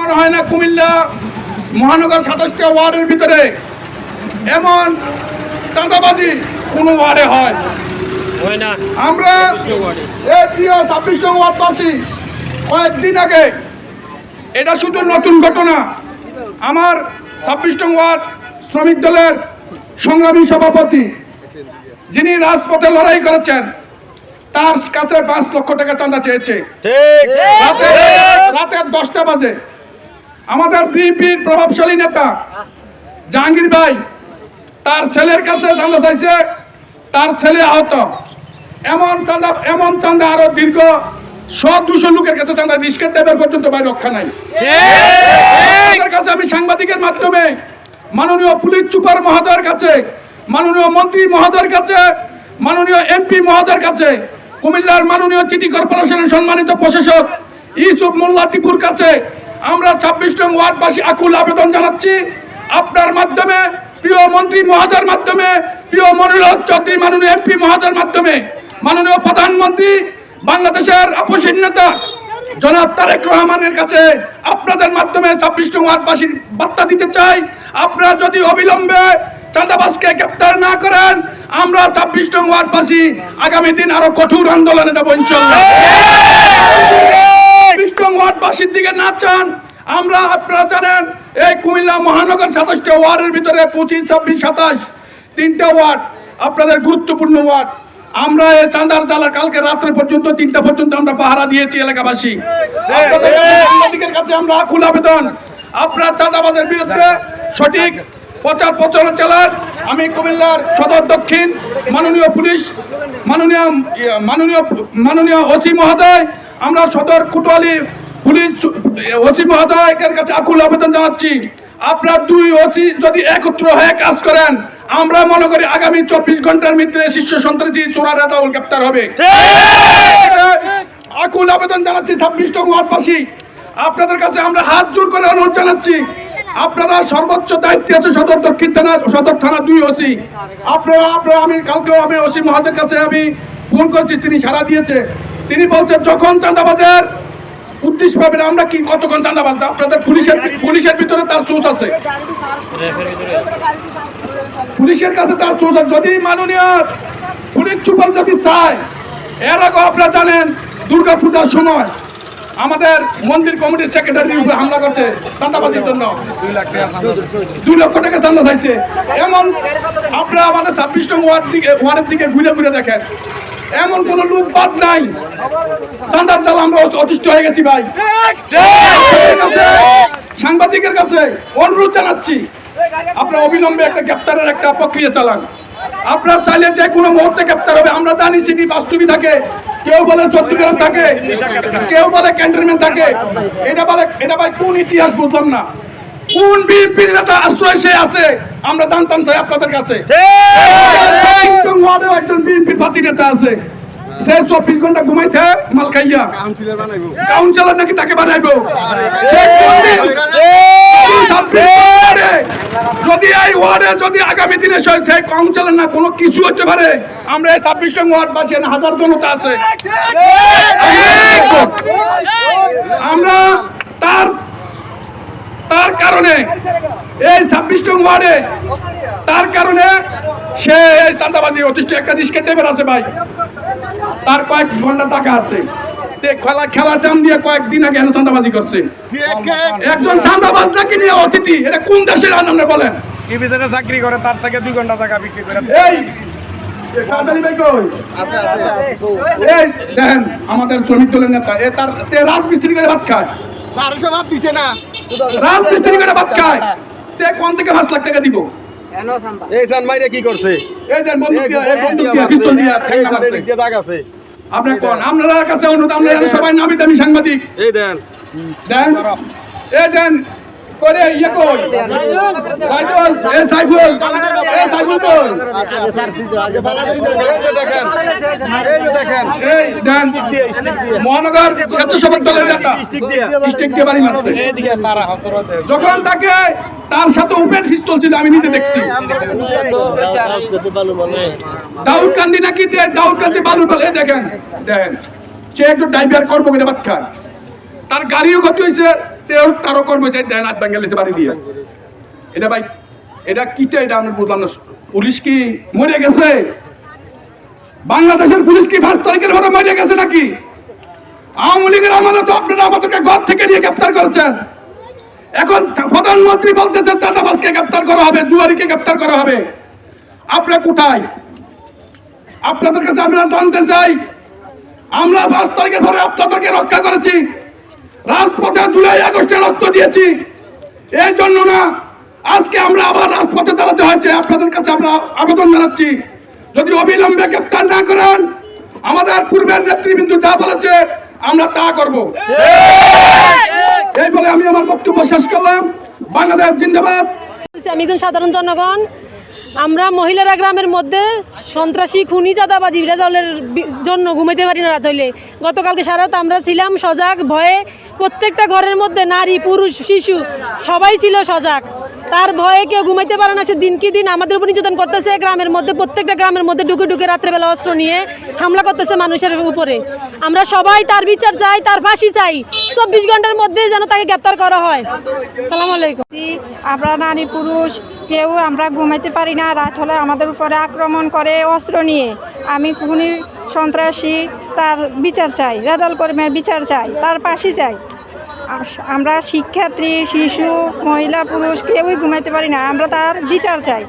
মনে হয় না কুমিল্লা মহানগর 27টা ওয়ার্ডের ভিতরে এমন চাঁদাবাজি কোনো ওয়ার্ডে হয় না। আমরা এই প্রিয় 26 নং ওয়ার্ডবাসী কয়েকদিন আগে, এটা শুধু নতুন ঘটনা, আমার 26 নং ওয়ার্ড শ্রমিক দলের সংগ্রামী সভাপতি যিনি রাজপথে লড়াই করেছেন, তার কাছে 5 লক্ষ টাকা চাঁদা চেয়েছে। রাতে 10টা বাজে আমাদের বিএনপির প্রভাবশালী নেতা জাহাঙ্গীর ভাই তার ছেলের কাছে চাঁদা চাইছে, তার ছেলে আহত। এমন চাঁদা আরো দীর্ঘ 100-200 লোকের কাছে চাঁদা, রিস্কের দেবের পর্যন্ত ভাই রক্ষা নাই। কাছে আমি সাংবাদিকের মাধ্যমে মাননীয় পুলিশ সুপার মহোদয়ের কাছে, মাননীয় মন্ত্রী মহোদয়ের কাছে, মাননীয় এমপি মহোদয়ের কাছে, কুমিল্লার মাননীয় সিটি কর্পোরেশনের সম্মানিত প্রশাসক ইউসুফ মোল্লা টিপুর কাছে আমরা 26 নং ওয়ার্ডবাসী আকুল আবেদন জানাচ্ছি। আপনার মাধ্যমে, প্রিয় মন্ত্রী মহোদয়ের মাধ্যমে, প্রিয় মনিরুল হক চৌধুরী মাননীয় এমপি মহোদয়ের মাধ্যমে, মাননীয় প্রধানমন্ত্রী বাংলাদেশের আপসীন নেতা জনাব তারেক রহমানের কাছে আপনাদের মাধ্যমে 26 নং ওয়ার্ডবাসীর বার্তা দিতে চাই, আপনারা যদি অবিলম্বে চাঁদাবাজকে গ্রেপ্তার না করেন, আমরা 26 নং ওয়ার্ডবাসী আগামী দিন আরো কঠোর আন্দোলনে যাব ইনশাআল্লাহ। 26 নং ওয়ার্ডবাসীর দিকে না চান, আমরা আপনারা জানেন এই কুমিল্লা মহানগর 27টা ওয়ার্ডের ভিতরে 25, 26, 27 3টা ওয়ার্ড আপনাদের গুরুত্বপূর্ণ ওয়ার্ড। আমরা এই চাঁদার জ্বালা কালকে রাত্রে পর্যন্ত 3টা পর্যন্ত আমরা পাহারা দিয়েছি এলাকাবাসী। আপনাদের কাছে আমরা আকুল আবেদন, আপনারা চাঁদাবাজের বিরুদ্ধে সঠিক প্রচার প্রচার চালান। আমি কুমিল্লার সদর দক্ষিণ মাননীয় পুলিশ মাননীয় ওসি মহোদয়, আমরা সদর কোতোয়ালি পুলিশ ওসি মহোদয়ের কাছে আকুল আবেদন জানাচ্ছি, আপনারা 2 ওসি যদি একত্র হয়ে কাজ করেন, আমরা মনে করি আগামী 24 ঘন্টার ভিতরে শীর্ষ সন্ত্রাসী চোরা রাজাউল গ্রেপ্তার হবে। আকুল আবেদন জানাচ্ছি 26 নং ওয়ার্ডবাসী, আপনাদের কাছে আমরা হাত জোর করে অনুরোধ জানাচ্ছি, আপনারা সর্বোচ্চ দায়িত্বে আছে সদর দক্ষিণ থানা, সদর থানা 2 ওসি। আপনারা আমি কালকেও আমি ওসি মহোদয়ের কাছে আমি ফোন করছি, তিনি সাড়া দিয়েছে। তিনি বলছেন যখন চাঁদাবাজের উদ্দেশ্য পাবেন, আমরা কি কতক্ষণ চাঁদাবাজ, আপনাদের পুলিশের ভিতরে তার চোষ আছে, পুলিশের কাছে তার চোষ আছে। যদি মাননীয় পুলিশ সুপার যদি চায়, এর আগে আপনারা জানেন দুর্গা পূজার সময় আমাদের মন্দির কমিটির সেক্রেটারির উপরে হামলা করছে চাঁদাবাজির জন্য, 2 লক্ষ টাকা চাঁদা চাইছে। এমন আপনারা আমাদের 26 নং ওয়ার্ডের দিকে ঘুরে ঘুরে দেখেন, এমন কোন লোক বাদ নাই। চাঁদার জ্বালা আমরা অতিষ্ঠ হয়ে গেছি ভাই। সাংবাদিকের কাছে অনুরোধ জানাচ্ছি, আপনারা অবিলম্বে একটা গ্রেপ্তারের একটা প্রক্রিয়া চালান। আপনারা চাইলে যে কোনো মুহূর্তে গ্রেপ্তার হবে। আমরা জানি সিটি বাস্তবী থাকে, কেউ বলে চট্টগ্রাম থাকে, কেউ বলে ক্যান্টনমেন্ট থাকে। এটা ভাই কোন ইতিহাস বুঝলাম না, কোন বিএনপির নেতা আশ্রয় সে আছে আমরা জানতাম চাই আপনাদের কাছে। একজন বিএনপির পার্টি নেতা আছে, সে 24 ঘন্টা ঘুমাইতে মাল খাইয়া কাউন্সিলর নাকি তাকে বানাইবো। যদি এই ওয়ার্ডে যদি আগামী দিনে সেই কাউন্সিলর না কোনো কিছু হতে পারে, আমরা এই 26 নং ওয়ার্ডবাসী হাজার জনতা আছে, আমরা তার কারণে এই 26 নং ওয়ার্ডে তার কারণে সে এই চাঁদাবাজি অতিষ্ঠ। একটা রিস্কের টেবিল আছে ভাই, তার কয়েক ঘন্টা টাকা আছে, খেলার দাম দিয়ে কয়েকদিন আগে চাঁদাবাজি করছে। একজন চাঁদাবাজ নাকি নিয়ে অতিথি, এটা কোন দেশের আমরা বলেন? চাকরি করে তার থেকে 2 ঘন্টা টাকা বিক্রি করে। এই দেখেন আমাদের শ্রমিক দলের নেতা, তার রাজমিস্ত্রি করে ভাত খায়, রাজমিস্ত্রি করে ভাত খায়, কোন থেকে 5 লাখ টাকা দিব? কি করছে? আপনার কোন আপনার কাছে অনুরোধ, আমরা সবাই নামি দামি সাংবাদিক দেন করে ইয়ে কই সাইফুল মহানগর স্বেচ্ছাসেবক দলের নেতা স্টিক দিয়ে বাড়ি মারছে। যখন তাকে তার সাথে উপেন পিস্তল ছিল, আমি নিজে দেখছি। দাউদকান্দি নাকি দাউদকান্দি বালুর বলে দেখেন সে একটু ড্রাইভার করবো কিনা বাদ খায়, তার গাড়িও ক্ষতি হয়েছে, তারও কর্মচারী দেয় হাত ভাঙে লেছে বাড়ি দিয়ে। এটা ভাই এটা কিটা, এটা আমি বুঝলাম না। পুলিশ কি মরে গেছে? বাংলাদেশের পুলিশ কি 5 তারিখের পরে মরে গেছে নাকি? আওয়ামী লীগের আমলে তো আপনারা আমাদেরকে ঘর থেকে নিয়ে গ্রেপ্তার করেছেন। এখন প্রধানমন্ত্রী বলতেছে চাঁদাবাজকে গ্রেপ্তার করা হবে, জুয়ারিকে গ্রেপ্তার করা হবে। আপনারা কোথায়? আপনাদের কাছে আমরা জানতে চাই, আমরা 5 তারিখের পরে আপনাদেরকে রক্ষা করেছি, রাজপথে জুলাই আগস্টে রক্ত দিয়েছি, এই জন্য না আজকে আমরা আবার রাজপথে দাঁড়াতে হয়েছে। আপনাদের কাছে আমরা আবেদন জানাচ্ছি, যদি অবিলম্বে গ্রেপ্তার না করেন, আমাদের পূর্বের নেতৃবৃন্দ যা বলেছে আমরা তা করব। এই বলে আমি আমার বক্তব্য শেষ করলাম। বাংলাদেশ জিন্দাবাদ। আমি একজন সাধারণ জনগণ। আমরা মহিলারা গ্রামের মধ্যে সন্ত্রাসী, খুনি, চাঁদাবাজি, রেজাল্টের জন্য ঘুমাইতে পারি না রাত হইলে। গতকালকে সারা রাত আমরা ছিলাম সজাগ, ভয়ে। প্রত্যেকটা ঘরের মধ্যে নারী, পুরুষ, শিশু সবাই ছিল সজাগ। তার ভয়ে কেউ ঘুমাইতে পারে না। সে দিন কি দিন আমাদের উপর নির্যাতন করতেছে। গ্রামের মধ্যে, প্রত্যেকটা গ্রামের মধ্যে ঢুকে ঢুকে রাত্রেবেলা অস্ত্র নিয়ে হামলা করতেছে মানুষের উপরে। আমরা সবাই তার বিচার চাই, তার ফাঁসি চাই। 24 ঘন্টার মধ্যে যেন তাকে গ্রেপ্তার করা হয়। সালাম আলাইকুম। আমরা নারী পুরুষ কেউ আমরা ঘুমাইতে পারি না। রাত হলে আমাদের উপরে আক্রমণ করে অস্ত্র নিয়ে। আমি খুনি, সন্ত্রাসী, তার বিচার চাই। রেজাল্ট কর্মীর বিচার চাই, তার ফাঁসি চাই। আমরা শিক্ষার্থী, শিশু, মহিলা, পুরুষ কেউই ঘুমাইতে পারি না। আমরা তার বিচার চাই।